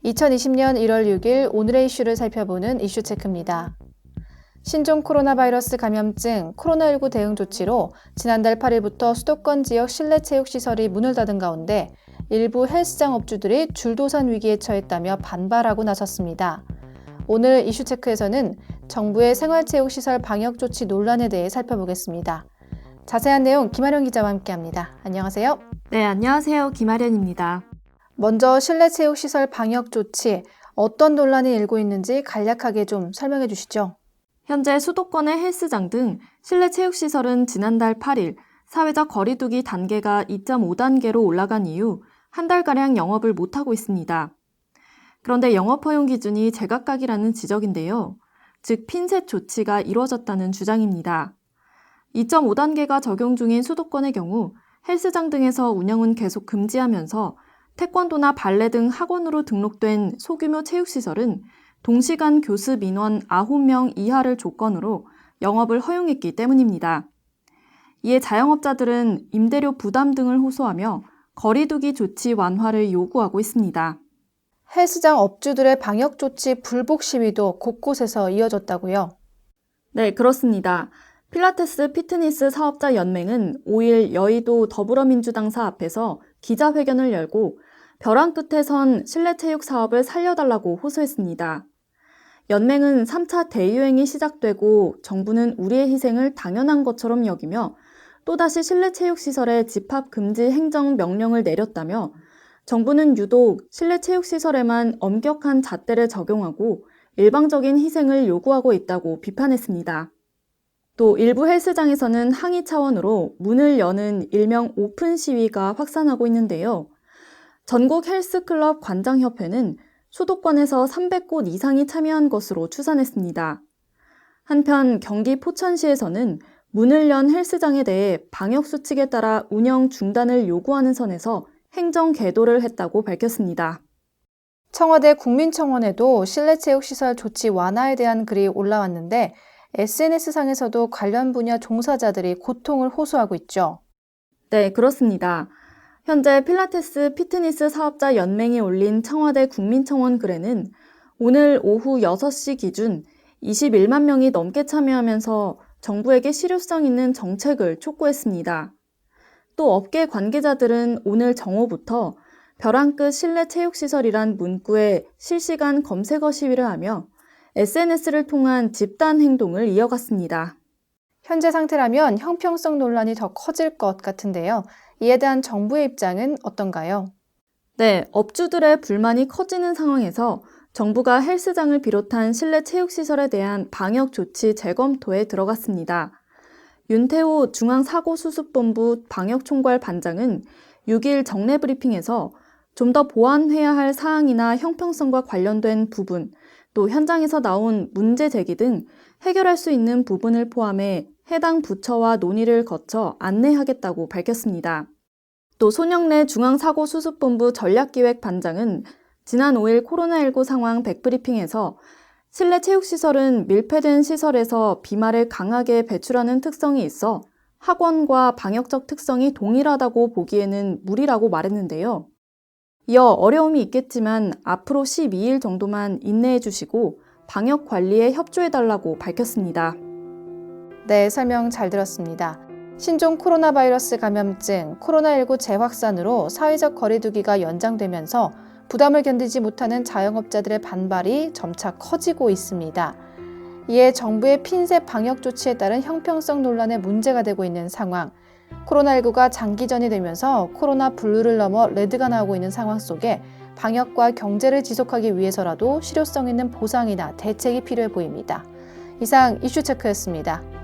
(2020년 1월 6일) 오늘의 이슈를 살펴보는 이슈체크입니다. 신종 코로나 바이러스 감염증 코로나19 대응 조치로 지난달 8일부터 수도권 지역 실내 체육시설이 문을 닫은 가운데 일부 헬스장 업주들이 줄도산 위기에 처했다며 반발하고 나섰습니다. 오늘 이슈체크에서는 정부의 생활체육시설 방역 조치 논란에 대해 살펴보겠습니다. 자세한 내용 김아련 기자와 함께합니다. 안녕하세요. 네, 안녕하세요. 김아련입니다. 먼저 실내 체육시설 방역 조치 어떤 논란이 일고 있는지 간략하게 좀 설명해 주시죠. 현재 수도권의 헬스장 등 실내 체육시설은 지난달 8일 사회적 거리두기 단계가 2.5단계로 올라간 이후 한 달가량 영업을 못하고 있습니다. 그런데 영업 허용 기준이 제각각이라는 지적인데요. 즉 핀셋 조치가 이루어졌다는 주장입니다. 2.5단계가 적용 중인 수도권의 경우 헬스장 등에서 운영은 계속 금지하면서 태권도나 발레 등 학원으로 등록된 소규모 체육시설은 동시간 교습 인원 9명 이하를 조건으로 영업을 허용했기 때문입니다. 이에 자영업자들은 임대료 부담 등을 호소하며 거리두기 조치 완화를 요구하고 있습니다. 헬스장 업주들의 방역 조치 불복 시위도 곳곳에서 이어졌다고요? 네, 그렇습니다. 필라테스 피트니스 사업자 연맹은 5일 여의도 더불어민주당사 앞에서 기자회견을 열고 벼랑 끝에 선 실내 체육 사업을 살려달라고 호소했습니다. 연맹은 3차 대유행이 시작되고 정부는 우리의 희생을 당연한 것처럼 여기며 또다시 실내 체육 시설에 집합 금지 행정 명령을 내렸다며 정부는 유독 실내 체육 시설에만 엄격한 잣대를 적용하고 일방적인 희생을 요구하고 있다고 비판했습니다. 또 일부 헬스장에서는 항의 차원으로 문을 여는 일명 오픈 시위가 확산하고 있는데요. 전국 헬스클럽 관장협회는 수도권에서 300곳 이상이 참여한 것으로 추산했습니다. 한편 경기 포천시에서는 문을 연 헬스장에 대해 방역수칙에 따라 운영 중단을 요구하는 선에서 행정 계도를 했다고 밝혔습니다. 청와대 국민청원에도 실내체육시설 조치 완화에 대한 글이 올라왔는데 SNS상에서도 관련 분야 종사자들이 고통을 호소하고 있죠. 네, 그렇습니다. 현재 필라테스 피트니스 사업자 연맹이 올린 청와대 국민청원 글에는 오늘 오후 6시 기준 21만 명이 넘게 참여하면서 정부에게 실효성 있는 정책을 촉구했습니다. 또 업계 관계자들은 오늘 정오부터 벼랑 끝 실내 체육시설이란 문구에 실시간 검색어 시위를 하며 SNS를 통한 집단 행동을 이어갔습니다. 현재 상태라면 형평성 논란이 더 커질 것 같은데요. 이에 대한 정부의 입장은 어떤가요? 네, 업주들의 불만이 커지는 상황에서 정부가 헬스장을 비롯한 실내 체육시설에 대한 방역 조치 재검토에 들어갔습니다. 윤태호 중앙사고수습본부 방역총괄 반장은 6일 정례 브리핑에서 좀 더 보완해야 할 사항이나 형평성과 관련된 부분, 또 현장에서 나온 문제 제기 등 해결할 수 있는 부분을 포함해 해당 부처와 논의를 거쳐 안내하겠다고 밝혔습니다. 또 손영래 중앙사고수습본부 전략기획반장은 지난 5일 코로나19 상황 백브리핑에서 실내 체육시설은 밀폐된 시설에서 비말을 강하게 배출하는 특성이 있어 학원과 방역적 특성이 동일하다고 보기에는 무리라고 말했는데요. 이어 어려움이 있겠지만 앞으로 12일 정도만 인내해 주시고 방역 관리에 협조해달라고 밝혔습니다. 네, 설명 잘 들었습니다. 신종 코로나 바이러스 감염증 코로나19 재확산으로 사회적 거리두기가 연장되면서 부담을 견디지 못하는 자영업자들의 반발이 점차 커지고 있습니다. 이에 정부의 핀셋 방역 조치에 따른 형평성 논란에 문제가 되고 있는 상황, 코로나19가 장기전이 되면서 코로나 블루를 넘어 레드가 나오고 있는 상황 속에 방역과 경제를 지속하기 위해서라도 실효성 있는 보상이나 대책이 필요해 보입니다. 이상 이슈체크였습니다.